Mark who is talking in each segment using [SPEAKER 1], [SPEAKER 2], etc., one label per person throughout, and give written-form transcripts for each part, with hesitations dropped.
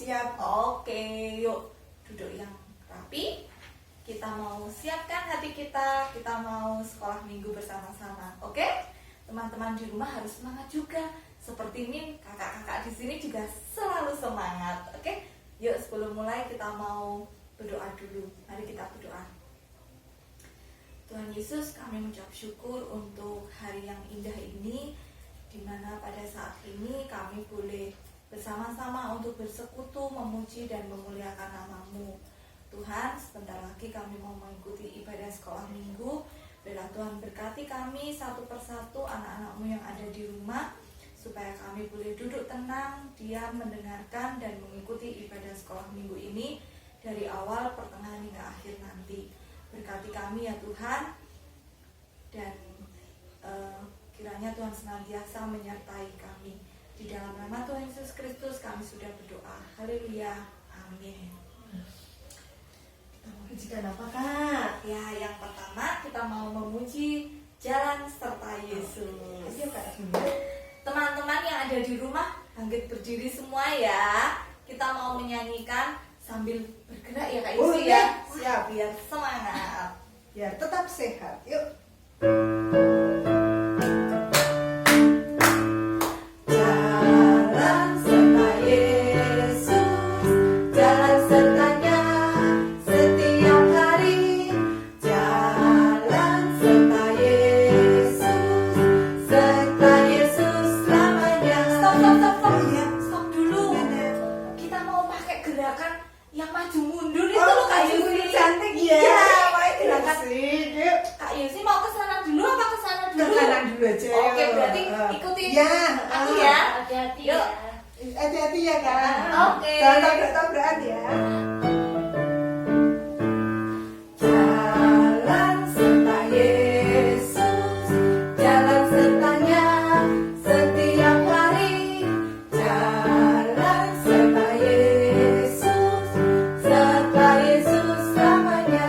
[SPEAKER 1] siap.
[SPEAKER 2] Oke, yuk duduk yang rapi. Kita mau siapkan hati kita mau sekolah minggu bersama-sama. Oke? Teman-teman di rumah harus semangat juga. Seperti Min, kakak-kakak di sini juga selalu semangat. Oke? Yuk sebelum mulai kita mau berdoa dulu. Mari kita berdoa. Tuhan Yesus, kami mengucap syukur untuk hari yang indah ini, di mana pada saat ini kami boleh bersama-sama untuk bersekutu, memuji dan memuliakan nama-Mu. Tuhan, sebentar lagi kami mau mengikuti ibadah sekolah minggu. Biarlah Tuhan berkati kami satu persatu anak-anak-Mu yang ada di rumah, supaya kami boleh duduk tenang, diam, mendengarkan dan mengikuti ibadah sekolah minggu ini dari awal, pertengahan hingga akhir nanti. Berkati kami ya Tuhan, dan kiranya Tuhan senantiasa menyertai kami. Di dalam nama Tuhan Yesus Kristus kami sudah berdoa. Haleluya. Amin.
[SPEAKER 1] Kita mau pujikan apa, Kak?
[SPEAKER 2] Ya, yang pertama kita mau memuji jalan serta Yesus.
[SPEAKER 1] Ayo, Kak.
[SPEAKER 2] Teman-teman yang ada di rumah, bangkit berdiri semua ya. Kita mau menyanyikan sambil bergerak ya Kak Yusi ya.
[SPEAKER 1] Siap.
[SPEAKER 2] Biar semangat.
[SPEAKER 1] Biar tetap sehat. Yuk.
[SPEAKER 2] Jalan serta Yesus, jalan sertanya setiap hari. Jalan serta Yesus selamanya. Stop.
[SPEAKER 1] Iya.
[SPEAKER 2] Stop dulu. Kita mau pakai gerakan yang maju mundur itu loh Kak Yusi.
[SPEAKER 1] Cantik ya.
[SPEAKER 2] Iya,
[SPEAKER 1] Baik,
[SPEAKER 2] gerakan.
[SPEAKER 1] Yuk.
[SPEAKER 2] Kak Yusi mau ke sana dulu apa ke sana
[SPEAKER 1] Ke
[SPEAKER 2] dulu?
[SPEAKER 1] kanan dulu aja.
[SPEAKER 2] Oke, berarti ikutin
[SPEAKER 1] Ya.
[SPEAKER 2] aku ya.
[SPEAKER 3] Hati-hati
[SPEAKER 2] Yuk.
[SPEAKER 3] ya.
[SPEAKER 1] Hati-hati ya, Kak.
[SPEAKER 2] Oke.
[SPEAKER 1] Jangan tabrak-tabrakan ya.
[SPEAKER 2] Jalan serta Yesus, jalan sertanya setiap hari. Jalan serta Yesus selamanya.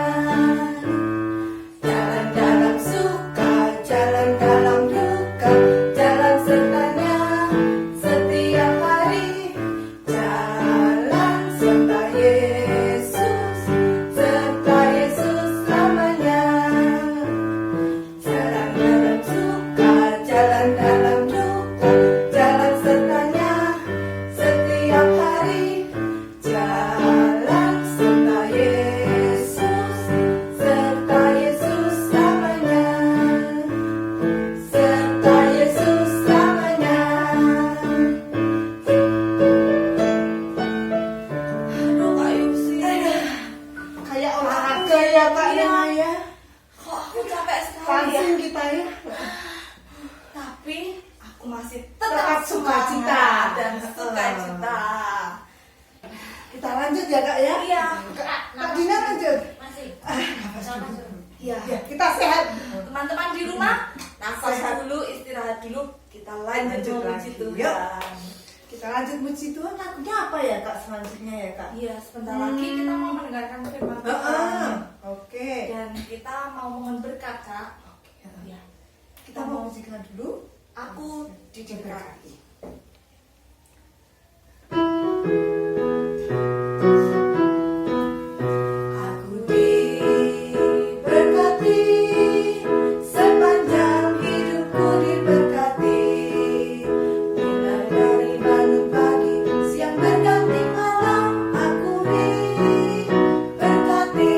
[SPEAKER 2] Jalan dalam suka, jalan dalam duka, jalan sertanya setiap hari. Jalan serta Yesus selamanya. Jalan dalam suka, jalan dalam duka, jalan sertanya setiap hari. Jalan serta Yesus selamanya. Serta Yesus selamanya. Aduh Kak Yusi,
[SPEAKER 1] Kayak olahraga ya, Kak
[SPEAKER 2] Iya.
[SPEAKER 1] Lena ya.
[SPEAKER 2] kok aku capek sekali ya.
[SPEAKER 1] Langsung kita ya.
[SPEAKER 2] Tapi aku masih
[SPEAKER 1] Tetap
[SPEAKER 2] tetap
[SPEAKER 1] sukacita.
[SPEAKER 2] semangat dan sukacita.
[SPEAKER 1] Kita lanjut ya, Kak ya.
[SPEAKER 2] Iya.
[SPEAKER 1] Kak Dina lanjut.
[SPEAKER 3] Masih.
[SPEAKER 2] Iya.
[SPEAKER 1] Ya, kita sehat.
[SPEAKER 2] Teman-teman di rumah, nafas
[SPEAKER 1] Sehat.
[SPEAKER 2] dulu, istirahat dulu. Kita lanjut memuji
[SPEAKER 1] lagi.
[SPEAKER 2] Tuhan.
[SPEAKER 1] Yuk. Kita lanjut muji Tuhan. Lagunya apa ya, Kak, selanjutnya ya, Kak?
[SPEAKER 2] Iya, sebentar lagi kita mau mendengarkan firman Tuhan.
[SPEAKER 1] Oke.
[SPEAKER 2] Dan kita mau mohon berkat, Kak. Iya.
[SPEAKER 1] Kita mau musikkan dulu.
[SPEAKER 2] Aku diberkati. Aku diberkati, sepanjang hidupku diberkati. Mulai dari bangun pagi, siang berganti malam, aku diberkati.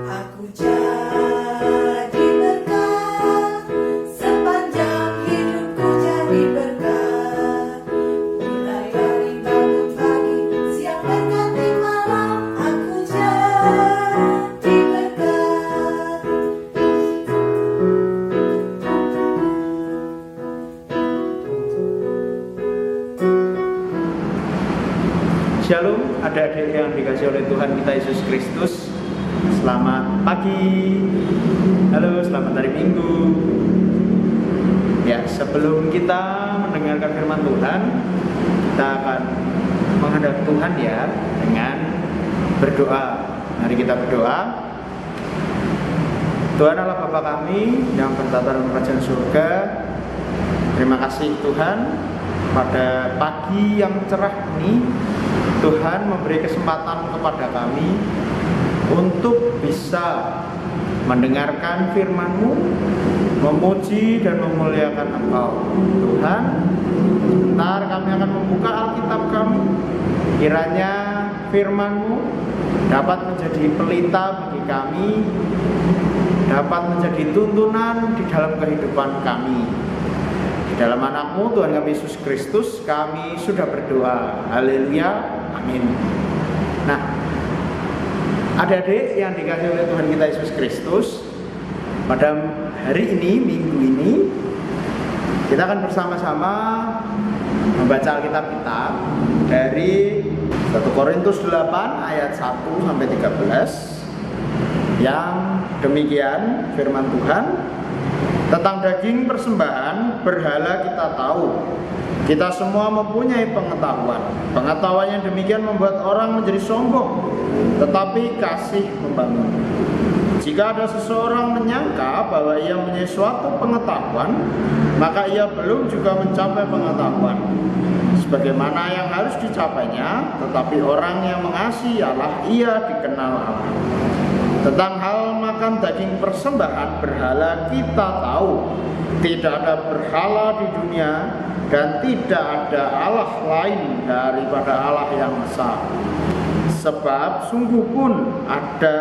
[SPEAKER 2] Aku jadi berkat, sepanjang hidupku jadi berkat. Mulai dari bangun pagi, siang berganti malam, aku jadi berkat.
[SPEAKER 4] Shalom adik-adik yang dikasih oleh Tuhan kita Yesus Kristus. Selamat pagi. Halo, selamat hari Minggu. Ya, sebelum kita mendengarkan firman Tuhan, kita akan menghadap Tuhan ya dengan berdoa. Mari kita berdoa. Tuhan Allah Bapa kami yang bertata dalam kerajaan surga, terima kasih Tuhan pada pagi yang cerah ini Tuhan memberi kesempatan kepada kami untuk bisa mendengarkan firman-Mu, memuji dan memuliakan Engkau. Tuhan, ntar kami akan membuka Alkitab kami. Kiranya firman-Mu dapat menjadi pelita bagi kami, dapat menjadi tuntunan di dalam kehidupan kami. Di dalam anak-Mu Tuhan kami Yesus Kristus kami sudah berdoa. Haleluya, amin. Nah, adik-adik yang dikasihi oleh Tuhan kita Yesus Kristus, pada hari ini, minggu ini, kita akan bersama-sama membaca Alkitab kita dari 1 Korintus 8 ayat 1 sampai 13 yang demikian firman Tuhan. Tentang daging persembahan berhala kita tahu, kita semua mempunyai pengetahuan. Pengetahuan yang demikian membuat orang menjadi sombong, tetapi kasih membangun. Jika ada seseorang menyangka bahwa ia mempunyai suatu pengetahuan, maka ia belum juga mencapai pengetahuan sebagaimana yang harus dicapainya. Tetapi orang yang mengasihi Allah, ia dikenal Allah. Tentang hal makan daging persembahan berhala kita tahu, tidak ada berhala di dunia dan tidak ada Allah lain daripada Allah yang Esa. Sebab sungguh pun ada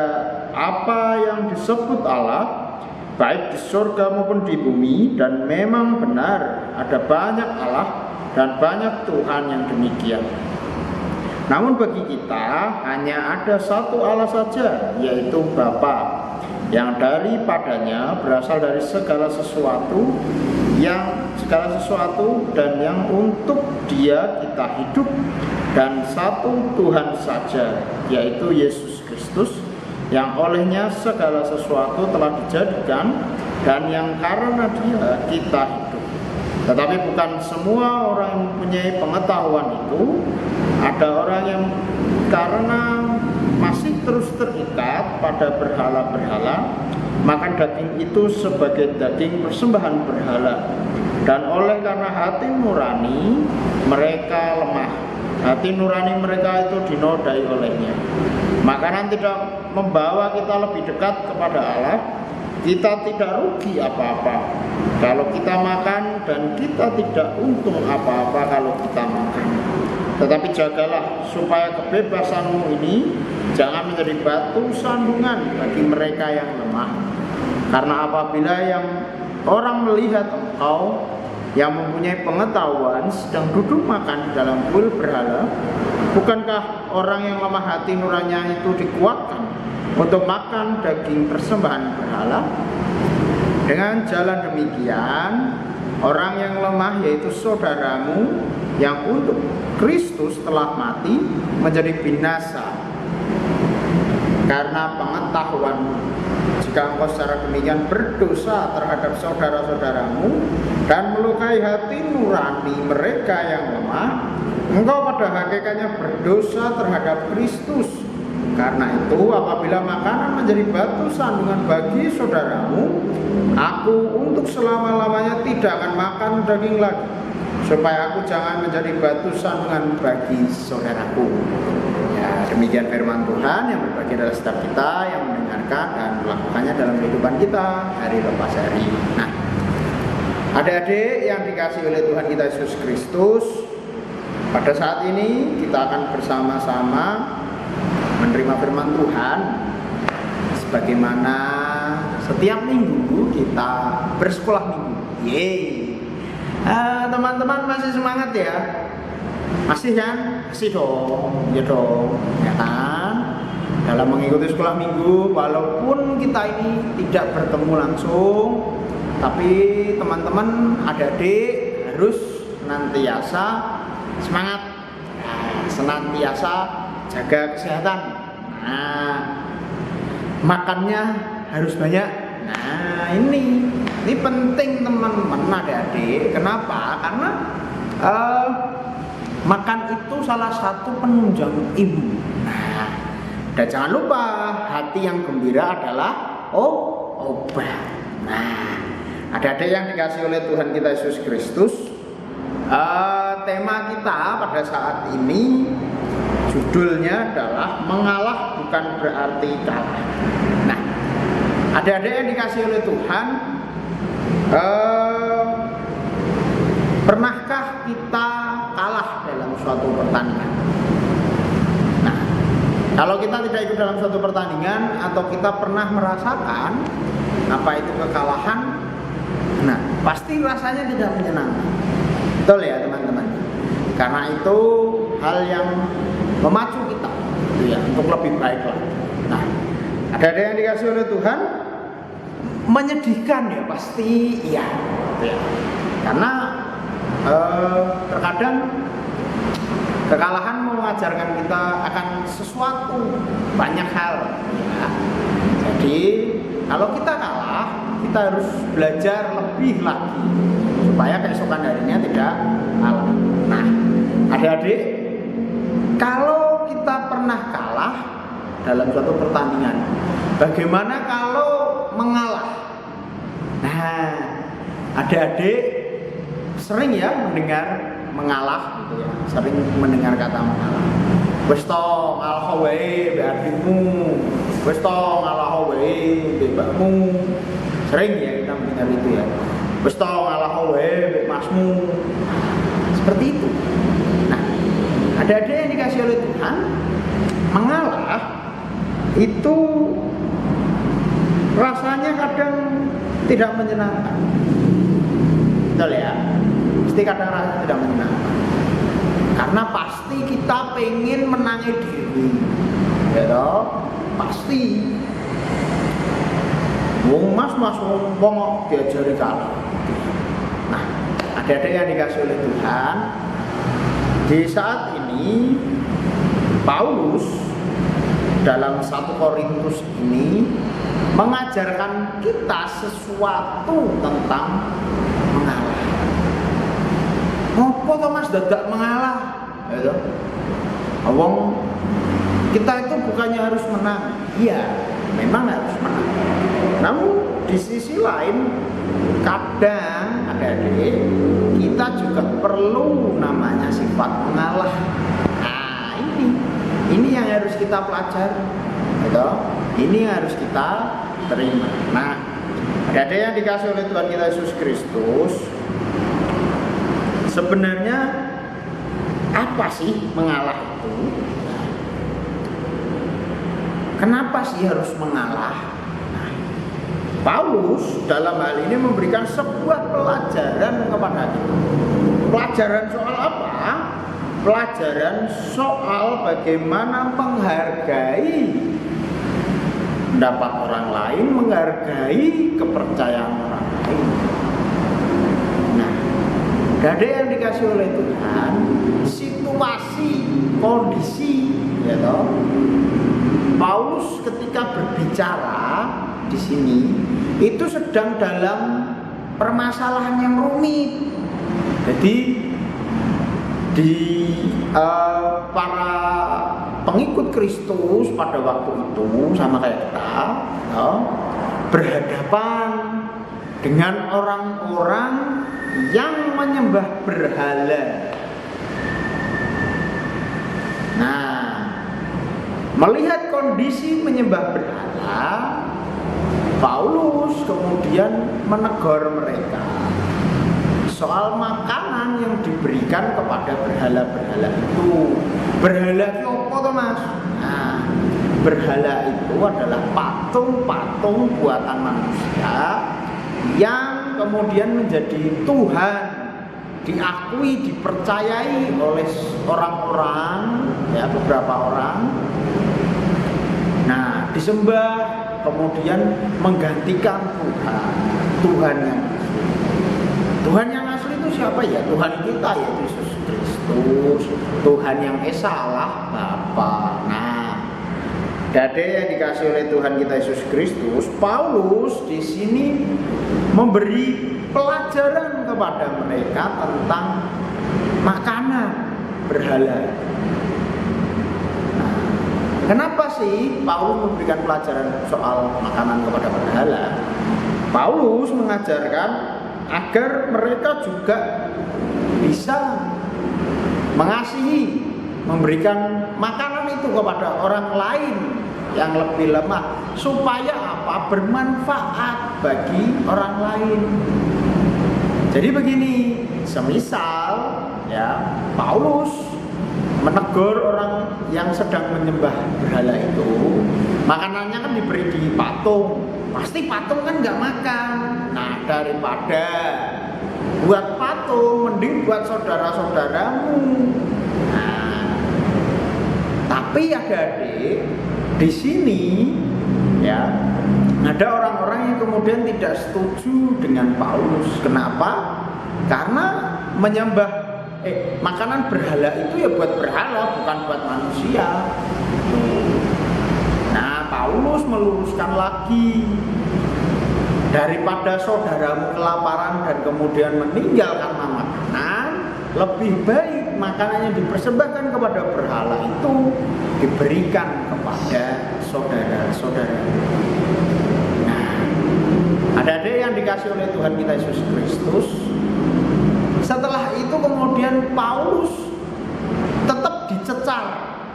[SPEAKER 4] apa yang disebut Allah, baik di surga maupun di bumi, dan memang benar ada banyak Allah dan banyak Tuhan yang demikian. Namun bagi kita hanya ada satu Allah saja, yaitu Bapa, yang daripadanya berasal dari segala sesuatu dan yang untuk Dia kita hidup, dan satu Tuhan saja, yaitu Yesus Kristus, yang olehnya segala sesuatu telah dijadikan dan yang karena Dia kita hidup. Tetapi bukan semua orang yang mempunyai pengetahuan itu. Ada orang yang karena masih terus terikat pada berhala-berhala, makan daging itu sebagai daging persembahan berhala. Dan oleh karena hati nurani mereka lemah, hati nurani mereka itu dinodai olehnya. Makanan tidak membawa kita lebih dekat kepada Allah. Kita tidak rugi apa-apa kalau kita makan, dan kita tidak untung apa-apa kalau kita makan. Tetapi jagalah supaya kebebasanmu ini jangan menjadi batu sandungan bagi mereka yang lemah. Karena apabila yang orang melihat engkau yang mempunyai pengetahuan sedang duduk makan di dalam kuil berhala, bukankah orang yang lemah hati nuraninya itu dikuatkan untuk makan daging persembahan berhala? Dengan jalan demikian, orang yang lemah, yaitu saudaramu yang untuk Kristus telah mati, menjadi binasa karena pengetahuanmu. Jika engkau secara demikian berdosa terhadap saudara-saudaramu dan melukai hati nurani mereka yang lemah, engkau pada hakikatnya berdosa terhadap Kristus. Karena itu, apabila makanan menjadi batu sandungan bagi saudaramu, aku untuk selama-lamanya tidak akan makan daging lagi, supaya aku jangan menjadi batu sandungan bagi saudaraku. Ya, demikian firman Tuhan yang berbagi dalam setiap kita yang mendengarkan dan melakukannya dalam kehidupan kita hari lepas hari. Nah, adik-adik yang dikasihi oleh Tuhan kita Yesus Kristus, pada saat ini kita akan bersama-sama menerima firman Tuhan sebagaimana setiap minggu kita bersekolah minggu. Yeay. Teman-teman masih semangat ya? Masih kan? Masih dong, ya dong, ya kan? Dalam mengikuti sekolah minggu, walaupun kita ini tidak bertemu langsung, tapi teman-teman adik-adik harus senantiasa semangat, senantiasa jaga kesehatan. Nah, makannya harus banyak. Nah, ini penting teman-teman adik-adik. Kenapa? Karena makan itu salah satu penunjang imun. Nah, dan jangan lupa hati yang gembira adalah obat. Nah, adik-adik yang dikasihi oleh Tuhan kita Yesus Kristus, tema kita pada saat ini judulnya adalah mengalah bukan berarti kalah. Nah, adik-adik yang dikasih oleh Tuhan, pernahkah kita kalah dalam suatu pertandingan? Nah, kalau kita tidak ikut dalam suatu pertandingan atau kita pernah merasakan apa itu kekalahan, nah pasti rasanya tidak menyenangkan. Betul ya teman-teman? Karena itu hal yang memacu kita gitu ya, untuk lebih baik lagi. Nah, ada yang dikasih oleh Tuhan, menyedihkan ya pasti iya gitu ya. Karena terkadang kekalahan mengajarkan kita akan sesuatu banyak hal ya. Jadi kalau kita kalah, kita harus belajar lebih lagi supaya keesokan harinya tidak kalah. Nah, adik-adik, kalau kita pernah kalah dalam suatu pertandingan, bagaimana kalau mengalah? Nah, adik-adik sering ya mendengar mengalah gitu ya, sering mendengar kata mengalah. Wis to ngalah wae mbek adikmu, wis to ngalah wae mbek mbakmu. Sering ya kita mendengar itu ya. Wis to ngalah wae mbek masmu. Seperti itu. Nah, ada yang dikasih oleh Tuhan, mengalah itu rasanya kadang tidak menyenangkan. Betul ya? Pasti kadang rasanya tidak menyenangkan. Karena pasti kita pengen menangi diri. Ya toh? Pasti. Wong mas wong diajari kalah. Nah, ada yang dikasih oleh Tuhan. Di saat ini Paulus dalam 1 Korintus ini mengajarkan kita sesuatu tentang mengalah. Ngopo to Mas dadak mengalah? Ya toh? Wong kita itu bukannya harus menang. Iya, memang harus menang. Namun di sisi lain kadang adik-adik kita juga perlu namanya sifat mengalah. Nah, ini yang harus kita pelajari. Gitu? Ini harus kita terima. Nah, adik-adik yang dikasih oleh Tuhan kita Yesus Kristus, sebenarnya apa sih mengalah itu? Kenapa sih harus mengalah? Paulus dalam hal ini memberikan sebuah pelajaran kepada kita. Pelajaran soal apa? Pelajaran soal bagaimana menghargai pendapat orang lain, menghargai kepercayaan orang lain. Nah, ada yang dikasih oleh Tuhan, situasi, kondisi, ya toh. Paulus ketika berbicara di sini itu sedang dalam permasalahan yang rumit. Jadi di para pengikut Kristus pada waktu itu sama kayak kita ya, berhadapan dengan orang-orang yang menyembah berhala. Nah, melihat kondisi menyembah berhala, Paulus kemudian menegur mereka soal makanan yang diberikan kepada berhala-berhala itu. Berhala itu apa toh Mas? Nah, berhala itu adalah patung-patung buatan manusia yang kemudian menjadi Tuhan, diakui, dipercayai oleh orang-orang, ya beberapa orang. Nah, disembah, kemudian menggantikan Tuhan yang asli itu siapa ya? Tuhan kita yaitu Yesus Kristus. Tuhan yang esa Allah Bapa. Nah, dade yang dikasih oleh Tuhan kita Yesus Kristus, Paulus di sini memberi pelajaran kepada mereka tentang makanan berhala. Nah, kenapa sih Paulus memberikan pelajaran soal makanan kepada berhala? Paulus mengajarkan agar mereka juga bisa mengasihi memberikan makanan itu kepada orang lain yang lebih lemah supaya apa? Bermanfaat bagi orang lain. Jadi begini, semisal ya Paulus menegur orang yang sedang menyembah berhala itu, makanannya kan diberi di patung, pasti patung kan nggak makan. Nah, daripada buat patung, mending buat saudara-saudaramu. Nah, tapi adik-adik, di sini ya ada orang-orang yang kemudian tidak setuju dengan Paulus. Kenapa? Karena menyembah makanan berhala itu ya buat berhala, bukan buat manusia. Nah, Paulus meluruskan lagi, daripada saudaramu kelaparan dan kemudian meninggal karena makanan, lebih baik makanan yang dipersembahkan kepada berhala itu diberikan kepada saudara-saudara. Nah, adik-adik yang dikasih oleh Tuhan kita Yesus Kristus, setelah itu kemudian Paulus tetap dicecar,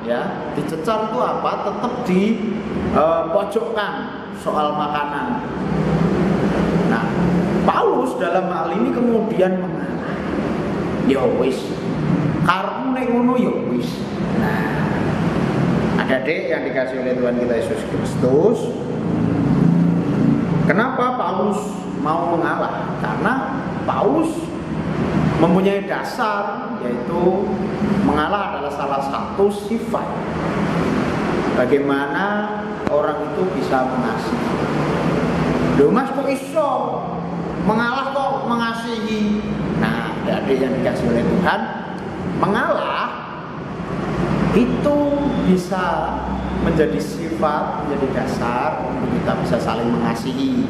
[SPEAKER 4] ya. Dicecar itu apa? Tetap dipojokkan soal makanan. Nah, Paulus dalam hal ini kemudian mengalah. Ya wis, karmu nek ngono ya wis. Nah, adik-adik yang dikasih oleh Tuhan kita Yesus Kristus, kenapa Paulus mau mengalah? Karena Paulus mempunyai dasar, yaitu mengalah adalah salah satu sifat bagaimana orang itu bisa mengasihi. Loh mas, kok iso mengalah kok mengasihi? Nah, adik-adik yang dikasih oleh Tuhan, mengalah itu bisa menjadi sifat, menjadi dasar untuk kita bisa saling mengasihi.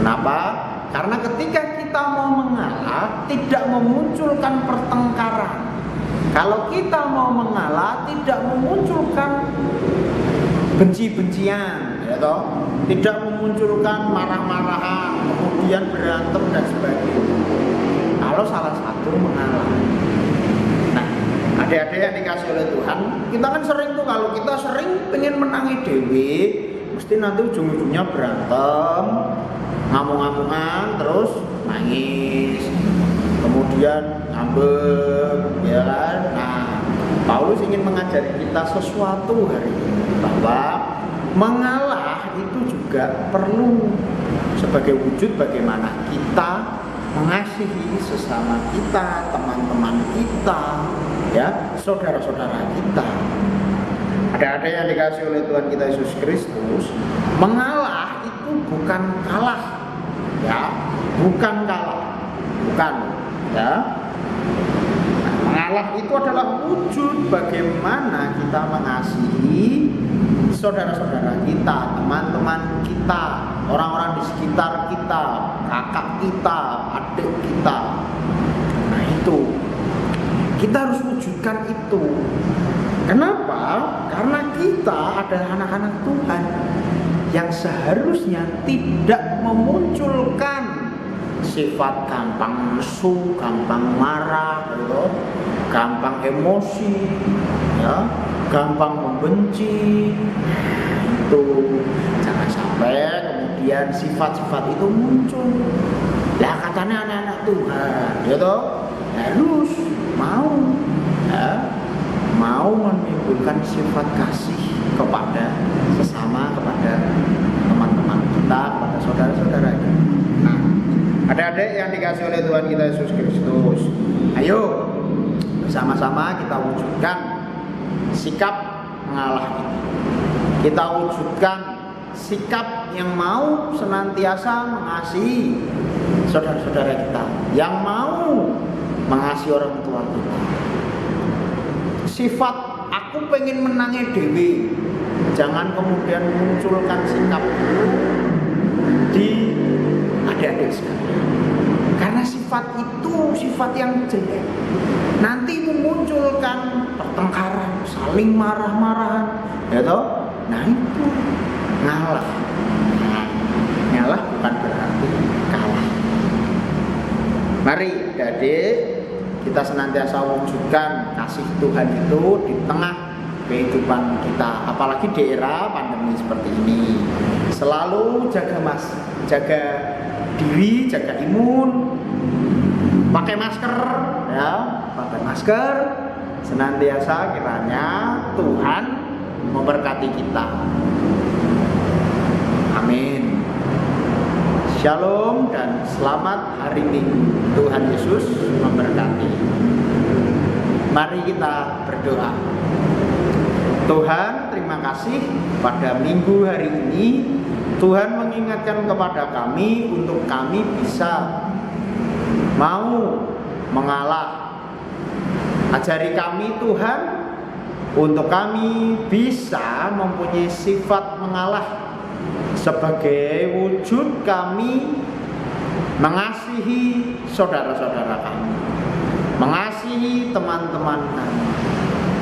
[SPEAKER 4] Kenapa? Karena ketika kita mau mengalah, tidak memunculkan pertengkaran. Kalau kita mau mengalah, tidak memunculkan benci-bencian, ya toh? Tidak memunculkan marah-marahan, kemudian berantem dan sebagainya. Kalau salah satu mengalah. Nah, adik-adik yang dikasih oleh Tuhan, kita kan sering tuh kalau kita sering pengen menangi dewi, mesti nanti ujung-ujungnya berantem, ngamuk-ngamukan, terus nangis, kemudian ngambek, ya kan? Nah, Paulus ingin mengajari kita sesuatu hari ini, bahwa mengalah itu juga perlu sebagai wujud bagaimana kita mengasihi sesama kita, teman-teman kita, ya, saudara-saudara kita. Ada yang dikasih oleh Tuhan kita Yesus Kristus, mengalah itu bukan kalah, ya, bukan kalah, bukan, ya. Nah, mengalah itu adalah wujud bagaimana kita mengasihi saudara-saudara kita, teman-teman kita, orang-orang di sekitar kita, kakak kita, adik kita. Nah itu, kita harus wujudkan itu. Kenapa? Karena kita adalah anak-anak Tuhan yang seharusnya tidak memunculkan sifat gampang nesu, gampang marah, gitu, gampang emosi, ya, gampang membenci. Itu jangan sampai kemudian sifat-sifat itu muncul. Lah katanya anak-anak Tuhan, gitu, harus mau menimbulkan sifat kasih kepada sesama, kepada teman-teman kita, kepada saudara-saudara kita. Nah, adik-adik yang dikasih oleh Tuhan kita Yesus Kristus, ayo bersama-sama kita wujudkan sikap mengalah ini. Kita wujudkan sikap yang mau senantiasa mengasihi saudara-saudara kita, yang mau mengasihi orang tua kita. Sifat aku pengen menangi dewi, jangan kemudian munculkan sikap itu di adik-adik sekalian. Karena sifat itu sifat yang jelek, nanti memunculkan pertengkaran, saling marah-marahan, ya toh? Nah itu ngalah. Nah, ngalah bukan berarti kalah. Mari adik-adik kita senantiasa wujudkan kasih Tuhan itu di tengah kehidupan kita, apalagi di era pandemi seperti ini. Selalu jaga diri, jaga imun, pakai masker ya, pakai masker. Senantiasa kiranya Tuhan memberkati kita. Amin. Shalom dan selamat hari Minggu. Tuhan Yesus memberkati. Mari kita berdoa. Tuhan, terima kasih pada minggu hari ini Tuhan mengingatkan kepada kami untuk kami bisa mau mengalah. Ajari kami Tuhan untuk kami bisa mempunyai sifat mengalah sebagai wujud kami mengasihi saudara-saudara kami, mengasihi teman-teman kami.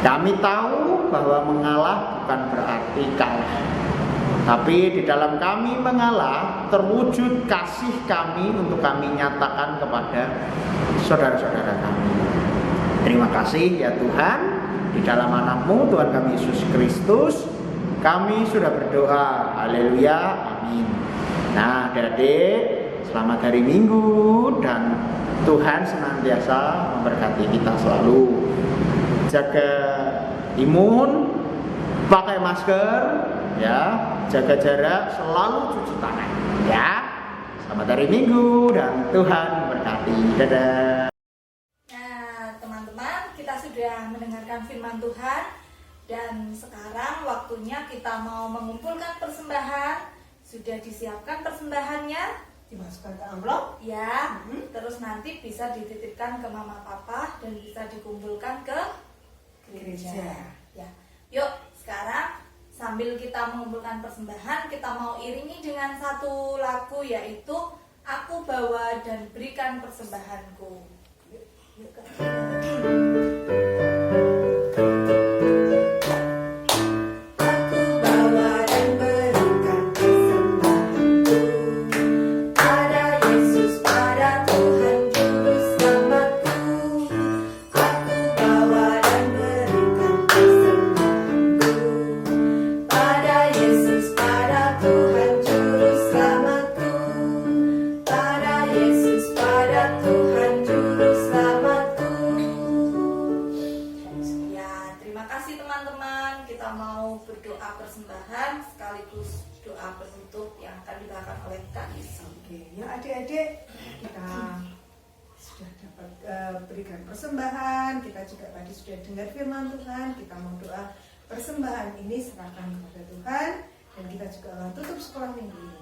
[SPEAKER 4] Kami tahu bahwa mengalah bukan berarti kalah, tapi di dalam kami mengalah terwujud kasih kami untuk kami nyatakan kepada saudara-saudara kami. Terima kasih ya Tuhan, di dalam anakmu Tuhan kami Yesus Kristus kami sudah berdoa. Haleluya, amin. Nah adik-adik, selamat hari Minggu dan Tuhan senantiasa memberkati kita selalu. Jaga imun, pakai masker ya, jaga jarak, selalu cuci tangan ya. Selamat hari Minggu dan Tuhan memberkati. Dadah.
[SPEAKER 2] Nah, teman-teman, kita sudah mendengarkan firman Tuhan dan sekarang waktunya kita mau mengumpulkan persembahan. Sudah disiapkan persembahannya?
[SPEAKER 1] Dimasukkan ke amplop
[SPEAKER 2] Ya, terus nanti bisa dititipkan ke mama papa dan bisa dikumpulkan ke gereja. Ya, yuk sekarang sambil kita mengumpulkan persembahan, kita mau iringi dengan satu lagu yaitu Aku Bawa dan Berikan Persembahanku. Yuk, Kak. Persembahan sekaligus doa penutup yang akan dibacakan oleh Kak Isi.
[SPEAKER 1] Oke, ya adik-adik, kita sudah dapat berikan persembahan, kita juga tadi sudah dengar firman Tuhan, kita mau doa persembahan ini serahkan kepada Tuhan dan kita juga akan tutup sekolah minggu ini.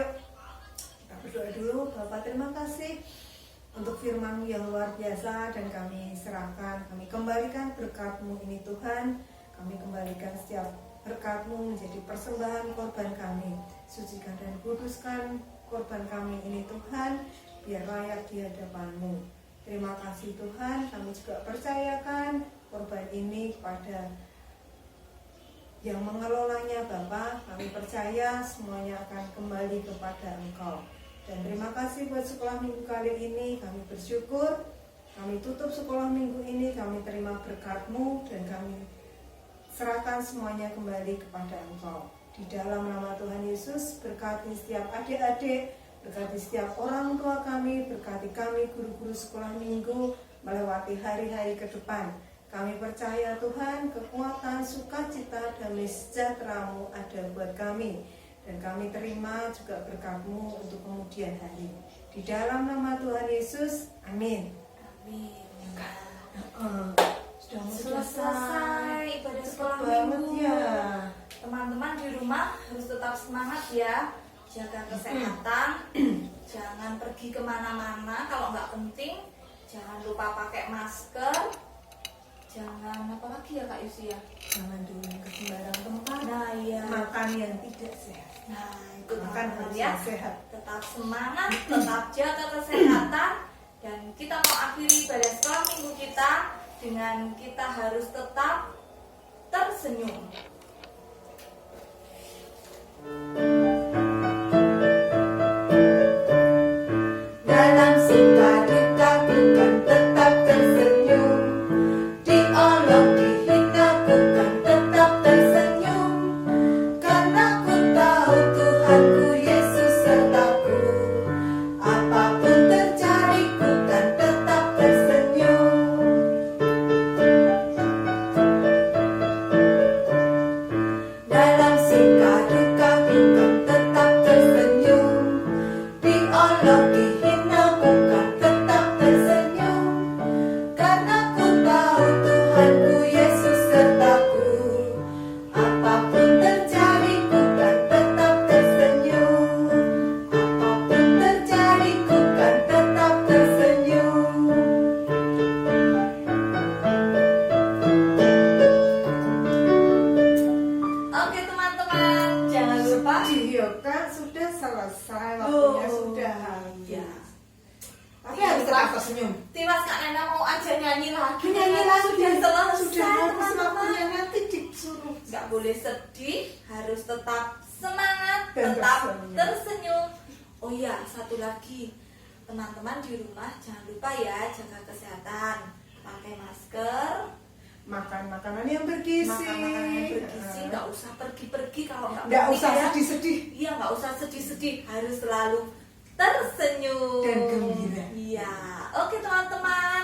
[SPEAKER 1] Yuk, kita berdoa dulu. Bapak, terima kasih untuk firman yang luar biasa dan kami serahkan, kami kembalikan berkat-Mu ini Tuhan, kami kembalikan setiap berkat-Mu menjadi persembahan korban kami. Sucikan dan kuduskan korban kami ini Tuhan, biar layak di hadapan-Mu. Terima kasih Tuhan, kami juga percayakan korban ini kepada yang mengelolanya Bapa. Kami percaya semuanya akan kembali kepada Engkau. Dan terima kasih buat sekolah minggu kali ini, kami bersyukur. Kami tutup sekolah minggu ini, kami terima berkat-Mu dan kami serahkan semuanya kembali kepada Engkau. Di dalam nama Tuhan Yesus, berkati setiap adik-adik, berkati setiap orang tua kami, berkati kami guru-guru sekolah minggu melewati hari-hari ke depan. Kami percaya Tuhan, kekuatan, sukacita, damai sejahtera-Mu ada buat kami. Dan kami terima juga berkat-Mu untuk kemudian hari. Di dalam nama Tuhan Yesus, amin.
[SPEAKER 2] Amin.
[SPEAKER 1] Sudah
[SPEAKER 2] selesai ibadah sekolah minggu ya. Teman-teman di rumah harus tetap semangat ya, jaga kesehatan, jangan pergi kemana-mana kalau nggak penting, jangan lupa pakai masker, jangan apa lagi ya Kak Yusi ya,
[SPEAKER 1] jangan dulu ke sembarang tempat.
[SPEAKER 2] Nah iya,
[SPEAKER 1] makan yang tidak sehat.
[SPEAKER 2] Nah itu
[SPEAKER 1] makan harus
[SPEAKER 2] ya,
[SPEAKER 1] sehat.
[SPEAKER 2] Tetap semangat, tetap jaga kesehatan, dan kita mau akhiri ibadah sekolah minggu kita dengan kita harus tetap tersenyum.
[SPEAKER 1] Dalam suka duka bukan tetap tersenyum. tetap tersenyum.
[SPEAKER 2] Timas Kak Nena mau aja nyanyi lagi.
[SPEAKER 1] Nyanyi lagi.
[SPEAKER 2] Sudah selesai
[SPEAKER 1] Sudah habis
[SPEAKER 2] teman-teman.
[SPEAKER 1] waktunya, nanti disuruh.
[SPEAKER 2] Nggak boleh sedih, harus tetap semangat,
[SPEAKER 1] Dan
[SPEAKER 2] tetap
[SPEAKER 1] tersenyum.
[SPEAKER 2] tersenyum. Oh iya, satu lagi, teman-teman di rumah jangan lupa ya jaga kesehatan, pakai masker,
[SPEAKER 1] Makan makanan yang bergizi.
[SPEAKER 2] makan makanan yang bergizi, nggak usah pergi-pergi kalau nggak
[SPEAKER 1] Nggak
[SPEAKER 2] pergi
[SPEAKER 1] usah
[SPEAKER 2] ya.
[SPEAKER 1] sedih-sedih.
[SPEAKER 2] Iya, nggak usah sedih-sedih, harus selalu tersenyum
[SPEAKER 1] Dan gembira.
[SPEAKER 2] Iya, oke teman-teman.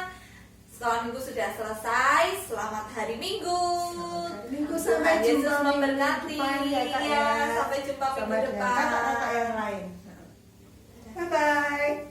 [SPEAKER 2] Sekolah minggu sudah selesai. Selamat hari Minggu.
[SPEAKER 1] Hari Minggu,
[SPEAKER 2] Tuhan
[SPEAKER 1] sampai
[SPEAKER 2] Yesus
[SPEAKER 1] jumpa minggu
[SPEAKER 2] memberkati.
[SPEAKER 1] depan ya, Kak,
[SPEAKER 2] Iya,
[SPEAKER 1] ya.
[SPEAKER 2] sampai jumpa
[SPEAKER 1] Sama
[SPEAKER 2] minggu
[SPEAKER 1] dengan
[SPEAKER 2] depan.
[SPEAKER 1] kakak-kakak yang lain. Bye bye.